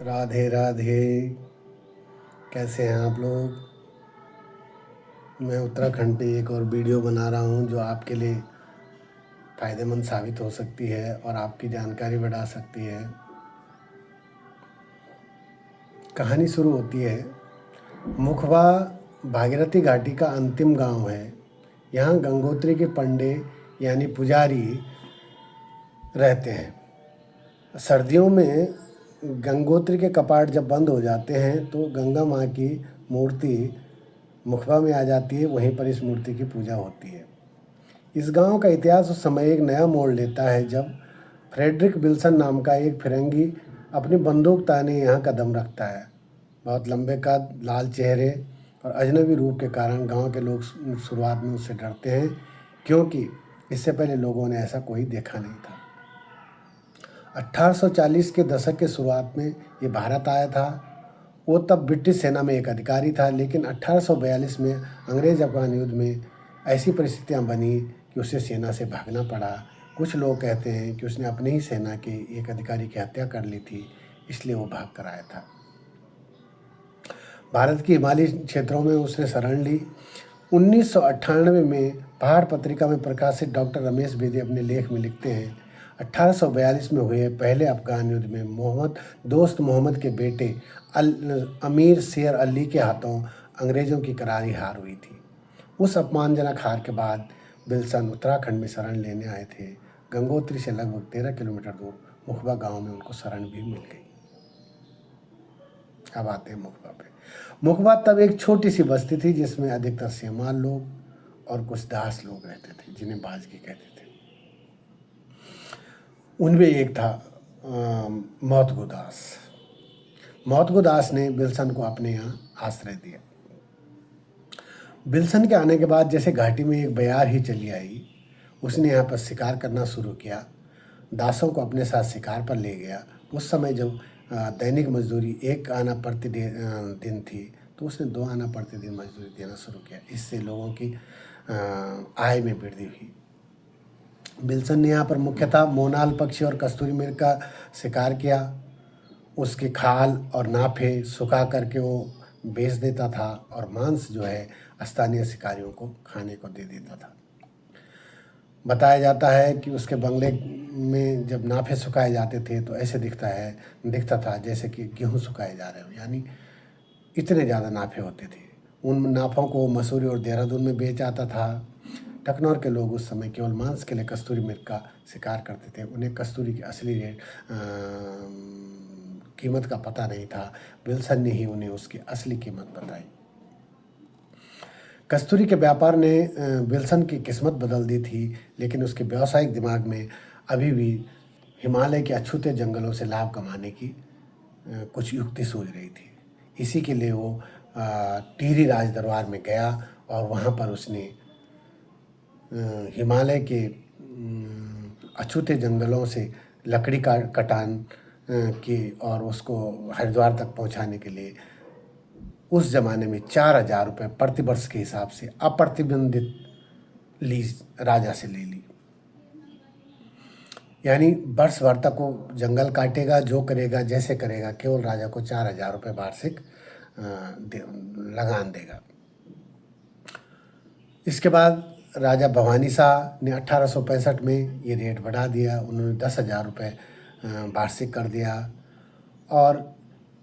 राधे राधे। कैसे हैं आप लोग? मैं उत्तराखंड पे एक और वीडियो बना रहा हूँ जो आपके लिए फ़ायदेमंद साबित हो सकती है और आपकी जानकारी बढ़ा सकती है। कहानी शुरू होती है। मुखबा भागीरथी घाटी का अंतिम गांव है। यहाँ गंगोत्री के पंडे यानी पुजारी रहते हैं। सर्दियों में गंगोत्री के कपाट जब बंद हो जाते हैं तो गंगा माँ की मूर्ति मुखबा में आ जाती है। वहीं पर इस मूर्ति की पूजा होती है। इस गांव का इतिहास उस समय एक नया मोड़ लेता है जब फ्रेडरिक विल्सन नाम का एक फिरंगी अपनी बंदूक ताने यहाँ कदम रखता है। बहुत लंबे कद, लाल चेहरे और अजनबी रूप के कारण गांव के लोग शुरुआत में उससे डरते हैं, क्योंकि इससे पहले लोगों ने ऐसा कोई देखा नहीं था। 1840 के दशक के शुरुआत में ये भारत आया था। वो तब ब्रिटिश सेना में एक अधिकारी था, लेकिन 1842 में अंग्रेज़ अफगान युद्ध में ऐसी परिस्थितियां बनी कि उसे सेना से भागना पड़ा। कुछ लोग कहते हैं कि उसने अपनी ही सेना के एक अधिकारी की हत्या कर ली थी, इसलिए वो भाग कर आया था। भारत की हिमालयी क्षेत्रों में उसने शरण ली। 1998 में पहाड़ पत्रिका में प्रकाशित डॉक्टर रमेश बेदी अपने लेख में लिखते हैं, 1842 में हुए पहले अफगान युद्ध में दोस्त मोहम्मद के बेटे अमीर शेर अली के हाथों अंग्रेज़ों की करारी हार हुई थी। उस अपमानजनक हार के बाद विल्सन उत्तराखंड में शरण लेने आए थे। गंगोत्री से लगभग 13 किलोमीटर दूर मुखबा गांव में उनको शरण भी मिल गई। अब आते हैं मुखबा पे। मुखबा तब एक छोटी सी बस्ती थी जिसमें अधिकतर सेमाल लोग और कुछ दास लोग रहते थे, जिन्हें बाजगी कहते थे। उनमें एक था मौतगो दास। मौतगो दास ने विल्सन को अपने यहाँ आश्रय दिया। विल्सन के आने के बाद जैसे घाटी में एक बयार ही चली आई, उसने यहाँ पर शिकार करना शुरू किया। दासों को अपने साथ शिकार पर ले गया। उस समय जब दैनिक मजदूरी 1 आना प्रति दिन थी, तो उसने 2 आना प्रतिदिन मजदूरी देना शुरू किया। इससे लोगों की आय में वृद्धि हुई। विल्सन ने यहाँ पर मुख्यतः मोनाल पक्षी और कस्तूरी मृग का शिकार किया। उसके खाल और नाफे सुखा करके वो बेच देता था और मांस जो है स्थानीय शिकारियों को खाने को दे देता था। बताया जाता है कि उसके बंगले में जब नाफे सुखाए जाते थे तो ऐसे दिखता था जैसे कि गेहूँ सुखाए जा रहे हो, यानी इतने ज़्यादा नाफे होते थे। उन नाफों को मसूरी और देहरादून में बेच आता था। टकनौर के लोग उस समय केवल मांस के लिए कस्तूरी मृग का शिकार करते थे। उन्हें कस्तूरी की असली कीमत का पता नहीं था। विल्सन ने ही उन्हें उसकी असली कीमत बताई। कस्तूरी के व्यापार ने विल्सन की किस्मत बदल दी थी, लेकिन उसके व्यावसायिक दिमाग में अभी भी हिमालय के अछूते जंगलों से लाभ कमाने की कुछ युक्ति सूझ रही थी। इसी के लिए वो टिहरी राज दरबार में गया और वहाँ पर उसने हिमालय के अछूते जंगलों से लकड़ी का कटान की और उसको हरिद्वार तक पहुँचाने के लिए उस ज़माने में 4,000 रुपये प्रति वर्ष के हिसाब से अप्रतिबंधित लीज राजा से ले ली। यानी वर्ष भर तक वो जंगल काटेगा, जो करेगा, जैसे करेगा, केवल राजा को 4,000 रुपये वार्षिक लगान देगा। इसके बाद राजा भवानी शाह ने 1865 में ये रेट बढ़ा दिया। उन्होंने 10,000 रुपये वार्षिक कर दिया और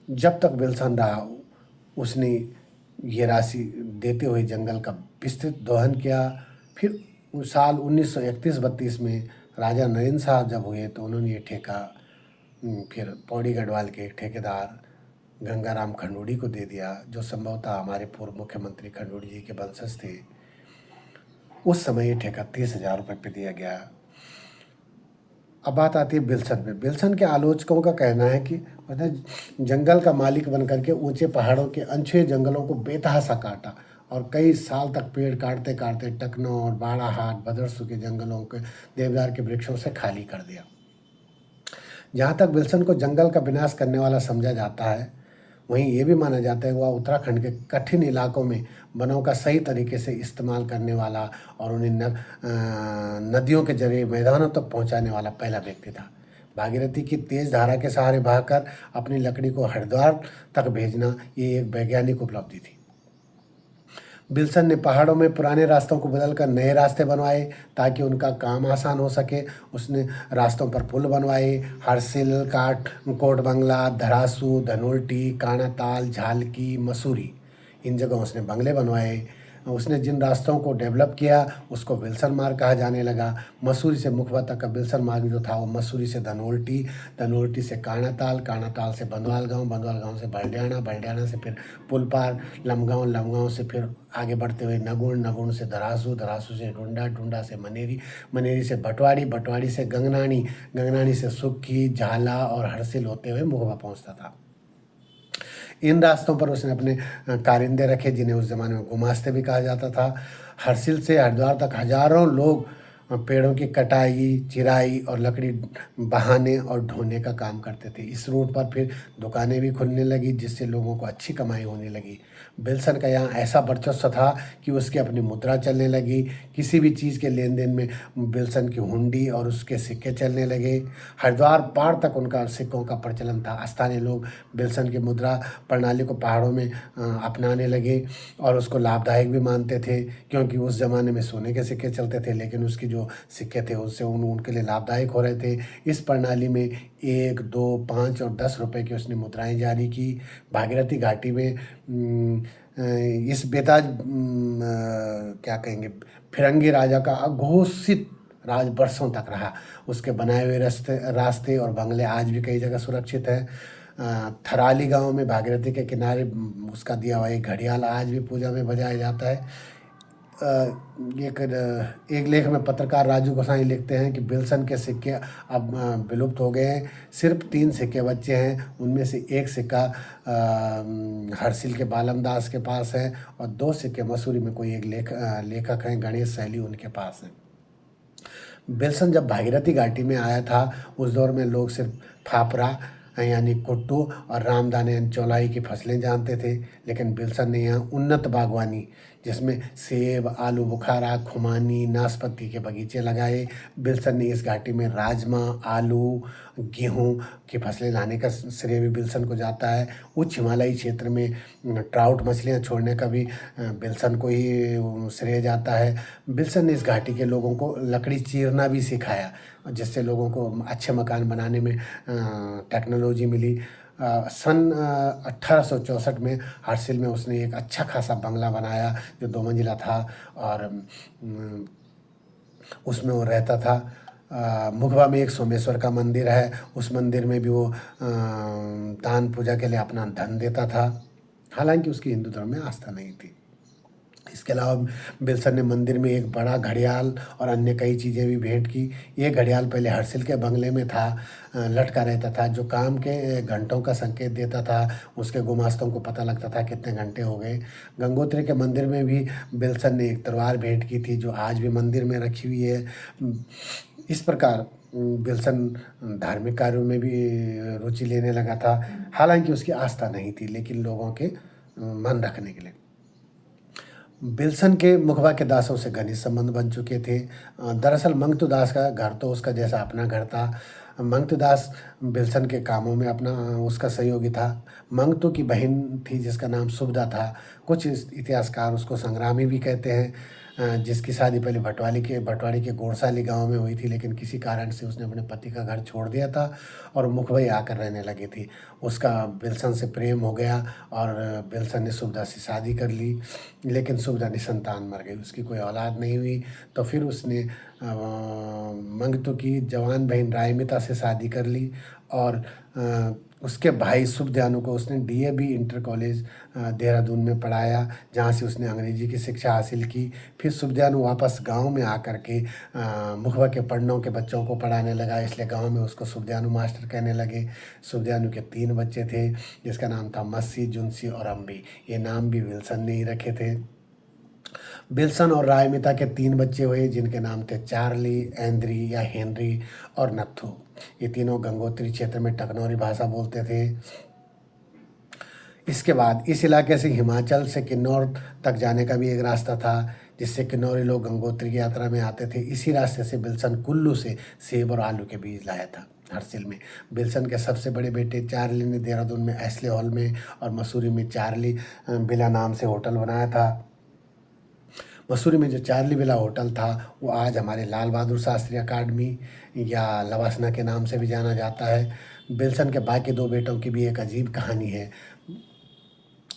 जब तक विल्सन रहा उसने ये राशि देते हुए जंगल का विस्तृत दोहन किया। फिर साल 1931-32 में राजा नरेंद्र साहब जब हुए तो उन्होंने ये ठेका फिर पौड़ी गढ़वाल के एक ठेकेदार गंगाराम खंडूड़ी को दे दिया, जो संभवतः हमारे पूर्व मुख्यमंत्री खंडूड़ी जी के वंशज थे। उस समय ये ठेका 30,000 रुपये पे दिया गया। अब बात आती है विल्सन पे। विल्सन के आलोचकों का कहना है कि जंगल का मालिक बन करके ऊंचे पहाड़ों के अनछुए जंगलों को बेतहाशा काटा और कई साल तक पेड़ काटते काटते टकनौर, बाड़ाहाट, भदरसू के जंगलों के देवदार के वृक्षों से खाली कर दिया। जहाँ तक विल्सन को जंगल का विनाश करने वाला समझा जाता है, वहीं ये भी माना जाता है वह उत्तराखंड के कठिन इलाकों में वनों का सही तरीके से इस्तेमाल करने वाला और उन्हें नदियों के जरिए मैदानों तक पहुंचाने वाला पहला व्यक्ति था। भागीरथी की तेज धारा के सहारे बहाकर अपनी लकड़ी को हरिद्वार तक भेजना ये एक वैज्ञानिक उपलब्धि थी। विल्सन ने पहाड़ों में पुराने रास्तों को बदलकर नए रास्ते बनवाए ताकि उनका काम आसान हो सके। उसने रास्तों पर पुल बनवाए। हरसिल, कोटबंगला, धरासू, धनोल्टी, कानाताल, झालकी, मसूरी, इन जगहों उसने बंगले बनवाए। उसने जिन रास्तों को डेवलप किया उसको विल्सन मार्ग कहा जाने लगा। मसूरी से मुखबा तक का विल्सन मार्ग जो था वो मसूरी से धनोल्टी, धनोल्टी से कानाताल, कानाताल से बंदवाल गांव, बंदवाल गांव से बलड्याना, बलड्याना से फिर पुलपार, लमगांव, लमगांव से फिर आगे बढ़ते हुए नगुण, नगुण से धरासू, धरासू से डुंडा, डुंडा से मनेरी, मनेरी से भटवाड़ी, भटवाड़ी से गंगनानी, गंगनानी से सुक्खी, झाला और हरसिल होते हुए मुखबा पहुंचता था। इन रास्तों पर उसने अपने कारिंदे रखे जिन्हें उस ज़माने में गुमास्ते भी कहा जाता था। हरसिल से हरिद्वार तक हजारों लोग पेड़ों की कटाई, चिराई और लकड़ी बहाने और ढोने का काम करते थे। इस रूट पर फिर दुकानें भी खुलने लगी जिससे लोगों को अच्छी कमाई होने लगी। विल्सन का यहाँ ऐसा वर्चस्व था कि उसकी अपनी मुद्रा चलने लगी। किसी भी चीज़ के लेन देन में विल्सन की हुंडी और उसके सिक्के चलने लगे। हरिद्वार पार तक उनका सिक्कों का प्रचलन था। स्थानीय लोग विल्सन की मुद्रा प्रणाली को पहाड़ों में अपनाने लगे और उसको लाभदायक भी मानते थे क्योंकि उस ज़माने में सोने के सिक्के चलते थे लेकिन उसकी जो सिक्के थे उससे उनके लिए लाभदायक हो रहे थे। इस प्रणाली में 1, 2, 5 और 10 रुपए की उसने मुद्राएं जारी की। भागीरथी घाटी में इस बेताज क्या कहेंगे फिरंगी राजा का अघोषित राज बरसों तक रहा। उसके बनाए हुए रास्ते और बंगले आज भी कई जगह सुरक्षित हैं। थराली गांव में भागीरथी के किनारे उसका दिया हुआ एक घड़ियाल आज भी पूजा में बजाया जाता है। एक लेख में पत्रकार राजू गोसाई लिखते हैं कि विल्सन के सिक्के अब विलुप्त हो गए हैं। सिर्फ 3 सिक्के बचे हैं। उनमें से एक सिक्का हरसिल के बालमदास के पास है और 2 सिक्के मसूरी में कोई एक लेखक हैं गणेश सैली उनके पास हैं। विल्सन जब भागीरथी घाटी में आया था उस दौर में लोग सिर्फ फाफरा यानी कुट्टू और रामदाने यानी चौलाई की फसलें जानते थे लेकिन विल्सन ने यहाँ उन्नत बागवानी जिसमें सेब, आलू बुखारा, खुमानी, नाशपाती के बगीचे लगाए। विल्सन ने इस घाटी में राजमा, आलू, गेहूं की फसलें लाने का श्रेय भी विल्सन को जाता है। उच्च हिमालयी क्षेत्र में ट्राउट मछलियां छोड़ने का भी विल्सन को ही श्रेय जाता है। विल्सन ने इस घाटी के लोगों को लकड़ी चीरना भी सिखाया जिससे लोगों को अच्छे मकान बनाने में टेक्नोलॉजी मिली। सन 1864 में हरसिल में उसने एक अच्छा खासा बंगला बनाया जो 2 मंजिला था और उसमें वो रहता था। मुखबा में एक सोमेश्वर का मंदिर है। उस मंदिर में भी वो दान पूजा के लिए अपना धन देता था। हालांकि उसकी हिंदू धर्म में आस्था नहीं थी। इसके अलावा विल्सन ने मंदिर में एक बड़ा घड़ियाल और अन्य कई चीज़ें भी भेंट की। ये घड़ियाल पहले हरसिल के बंगले में था, लटका रहता था जो काम के घंटों का संकेत देता था। उसके गुमास्तों को पता लगता था कितने घंटे हो गए। गंगोत्री के मंदिर में भी विल्सन ने एक तलवार भेंट की थी जो आज भी मंदिर में रखी हुई है। इस प्रकार विल्सन धार्मिक कार्यों में भी रुचि लेने लगा था। हालांकि उसकी आस्था नहीं थी लेकिन लोगों के मन रखने के लिए। विल्सन के मुखबा के दासों से घनिष्ठ संबंध बन चुके थे। दरअसल मंगतू दास का घर तो उसका जैसा अपना घर था। मंगतू दास विल्सन के कामों में अपना उसका सहयोगी था। मंगतू की बहन थी जिसका नाम सुभदा था। कुछ इतिहासकार उसको संग्रामी भी कहते हैं जिसकी शादी पहले भटवाड़ी के गोड़साली गांव में हुई थी लेकिन किसी कारण से उसने अपने पति का घर छोड़ दिया था और मुखबई आकर रहने लगी थी। उसका विल्सन से प्रेम हो गया और विल्सन ने सुभदा से शादी कर ली लेकिन सुभदा निसंतान मर गई। उसकी कोई औलाद नहीं हुई तो फिर उसने मंगतू की जवान बहन रायमिता से शादी कर ली और उसके भाई सुखदयानु को उसने डीएवी इंटर कॉलेज देहरादून में पढ़ाया जहाँ से उसने अंग्रेजी की शिक्षा हासिल की। फिर सुखदयानु वापस गांव में आकर के मुखबा के पढ़नों के बच्चों को पढ़ाने लगा इसलिए गांव में उसको सुखदयानु मास्टर कहने लगे। सुखदयानु के 3 बच्चे थे जिसका नाम था मस्सी, जुनसी और अम्बी। ये नाम भी विल्सन ने ही रखे थे। विल्सन और रायमिता के 3 बच्चे हुए जिनके नाम थे चार्ली, एंद्री या हेनरी और नत्थू। ये तीनों गंगोत्री क्षेत्र में टकनौरी भाषा बोलते थे। इसके बाद इस इलाके से हिमाचल से किन्नौर तक जाने का भी एक रास्ता था जिससे किन्नौरी लोग गंगोत्री की यात्रा में आते थे। इसी रास्ते से विल्सन कुल्लू से सेब और आलू के बीज लाया था। हर्सिल में। बिल्सन के सबसे बड़े बेटे चार्ली ने देहरादून में एस्ले हॉल में और मसूरी में चार्ली विला नाम से होटल बनाया था। मसूरी में जो चार्ली विला होटल था वो आज हमारे लाल बहादुर शास्त्री अकादमी या लवासना के नाम से भी जाना जाता है। बिल्सन के बाकी दो बेटों की भी एक अजीब कहानी है।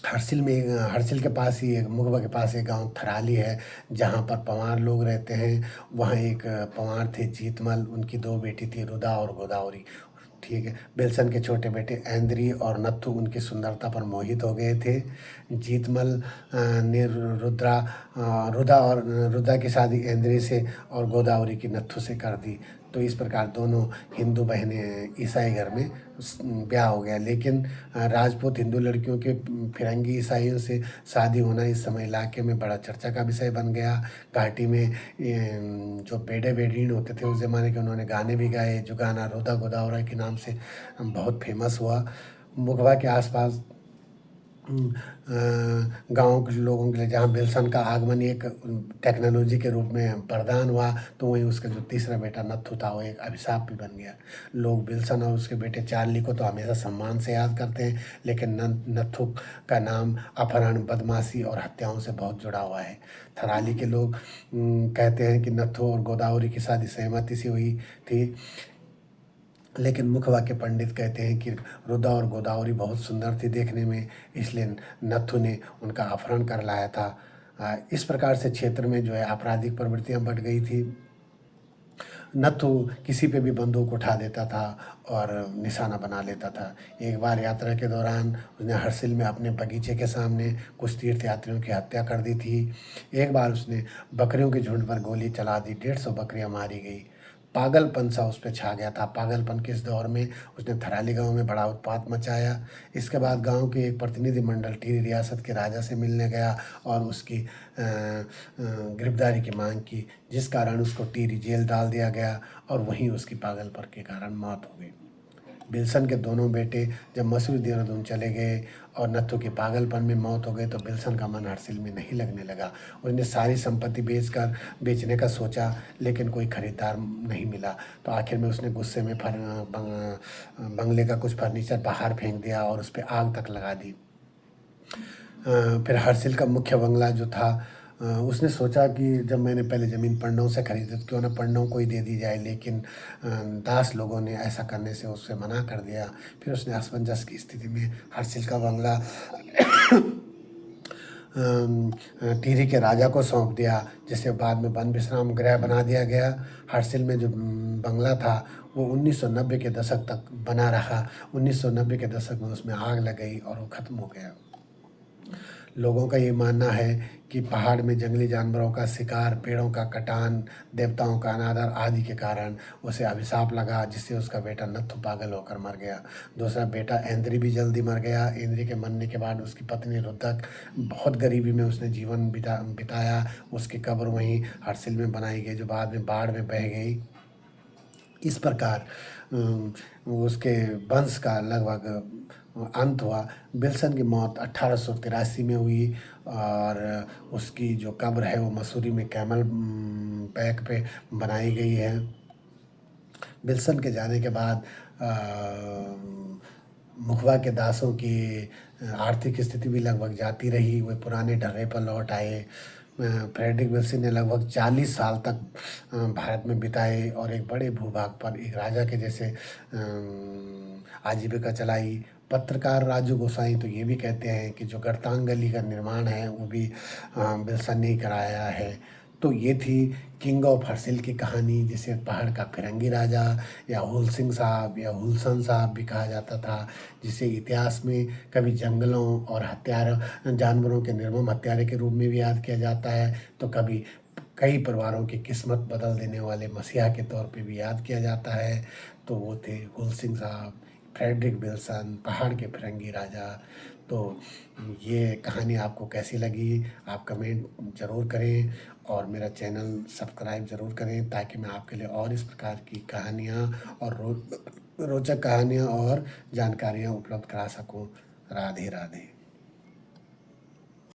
हर्सिल के पास ही एक मुगबा के पास एक गांव थराली है जहां पर पंवार लोग रहते हैं। वहाँ एक पंवार थे जीतमल, उनकी दो बेटी थी रुदा और गोदावरी। ठीक है, बिल्सन के छोटे बेटे ऐंद्री और नत्थु उनकी सुंदरता पर मोहित हो गए थे। जीतमल ने रुदा की शादी ऐंद्री से और गोदावरी की नत्थु से कर दी। तो इस प्रकार दोनों हिंदू बहनें ईसाई घर में ब्याह हो गया। लेकिन राजपूत हिंदू लड़कियों के फिरंगी ईसाइयों से शादी होना इस समय इलाके में बड़ा चर्चा का विषय बन गया। घाटी में जो बेड़े बेड़ीन होते थे उस ज़माने के, उन्होंने गाने भी गाए। जो गाना रुदा गोदावरी के नाम से बहुत फेमस हुआ। मुगवा के आसपास गाँव के लोगों के लिए जहाँ बिल्सन का आगमन एक टेक्नोलॉजी के रूप में वरदान हुआ, तो वहीं उसका जो तीसरा बेटा नत्थु था वो एक अभिशाप भी बन गया। लोग बिल्सन और उसके बेटे चार्ली को तो हमेशा सम्मान से याद करते हैं, लेकिन नत्थु का नाम अपहरण, बदमाशी और हत्याओं से बहुत जुड़ा हुआ है। थराली के लोग कहते हैं कि नत्थु और गोदावरी की शादी सहमति से हुई थी, लेकिन मुखवा के पंडित कहते हैं कि रुदा और गोदावरी बहुत सुंदर थी देखने में, इसलिए नत्थु ने उनका अपहरण कर लाया था। इस प्रकार से क्षेत्र में जो है आपराधिक प्रवृत्तियां बढ़ गई थी। नत्थु किसी पे भी बंदूक उठा देता था और निशाना बना लेता था। एक बार यात्रा के दौरान उसने हर्सिल में अपने बगीचे के सामने कुछ तीर्थ यात्रियों की हत्या कर दी थी। एक बार उसने बकरियों के झुंड पर गोली चला दी, 150 बकरियां मारी गई। पागलपन सा उस पर छा गया था। पागलपन के इस दौर में उसने थराली गांव में बड़ा उत्पात मचाया। इसके बाद गांव के एक प्रतिनिधिमंडल टिहरी रियासत के राजा से मिलने गया और उसकी गिरफ्तारी की मांग की, जिस कारण उसको टिहरी जेल डाल दिया गया और वहीं उसकी पागलपन के कारण मौत हो गई। बिल्सन के दोनों बेटे जब मसूरी देहरादून चले गए और नत्थु के पागलपन में मौत हो गई, तो बिल्सन का मन हर्सिल में नहीं लगने लगा। उसने सारी संपत्ति बेचने का सोचा, लेकिन कोई खरीदार नहीं मिला। तो आखिर में उसने गुस्से में बंगले का कुछ फर्नीचर बाहर फेंक दिया और उस पर आग तक लगा दी। फिर हर्सिल का मुख्य बंगला जो था, उसने सोचा कि जब मैंने पहले ज़मीन पंडों से खरीदी तो क्यों ना पंडों को ही दे दी जाए, लेकिन दास लोगों ने ऐसा करने से उससे मना कर दिया। फिर उसने असमंजस की स्थिति में हर्सिल का बंगला टिहरी के राजा को सौंप दिया, जिसे बाद में वन विश्राम गृह बना दिया गया। हर्सिल में जो बंगला था वो 1990 के दशक तक बना रहा। 1990 के दशक में उसमें आग लग गई और वो ख़त्म हो गया। लोगों का ये मानना है कि पहाड़ में जंगली जानवरों का शिकार, पेड़ों का कटान, देवताओं का अनादर आदि के कारण उसे अभिशाप लगा, जिससे उसका बेटा नत्थु पागल होकर मर गया। दूसरा बेटा ऐंद्री भी जल्दी मर गया। ऐंद्री के मरने के बाद उसकी पत्नी रुद्रक बहुत गरीबी में उसने जीवन बिताया। उसकी कब्र वहीं हर्सिल में बनाई गई, जो बाद में बाढ़ में बह गई। इस प्रकार उसके वंश का लगभग अंत हुआ। बिल्सन की मौत 1883 में हुई और उसकी जो कब्र है वो मसूरी में कैमल बैक पे बनाई गई है। बिल्सन के जाने के बाद मुखवा के दासों की आर्थिक स्थिति भी लगभग जाती रही। वे पुराने ढर्रे पर लौट आए। फ्रेडरिक विल्सन ने लगभग 40 साल तक भारत में बिताए और एक बड़े भूभाग पर एक राजा के जैसे आजीविका चलाई। पत्रकार राजू गोसाई तो ये भी कहते हैं कि जो गर्तांगली का निर्माण है वो भी विल्सन ने ही कराया है। तो ये थी किंग ऑफ हर्सिल की कहानी, जिसे पहाड़ का फिरंगी राजा या हुल सिंह साहब या हुलसन साहब भी कहा जाता था, जिसे इतिहास में कभी जंगलों और जानवरों के निर्मम हत्यारे के रूप में भी याद किया जाता है, तो कभी कई परिवारों की किस्मत बदल देने वाले मसीहा के तौर पे भी याद किया जाता है। तो वो थे हुल सिंह साहब, फ्रेडरिक विल्सन, पहाड़ के फिरंगी राजा। तो ये कहानी आपको कैसी लगी आप कमेंट ज़रूर करें और मेरा चैनल सब्सक्राइब ज़रूर करें, ताकि मैं आपके लिए और इस प्रकार की कहानियाँ और रोचक कहानियाँ और जानकारियाँ उपलब्ध करा सकूँ। राधे राधे।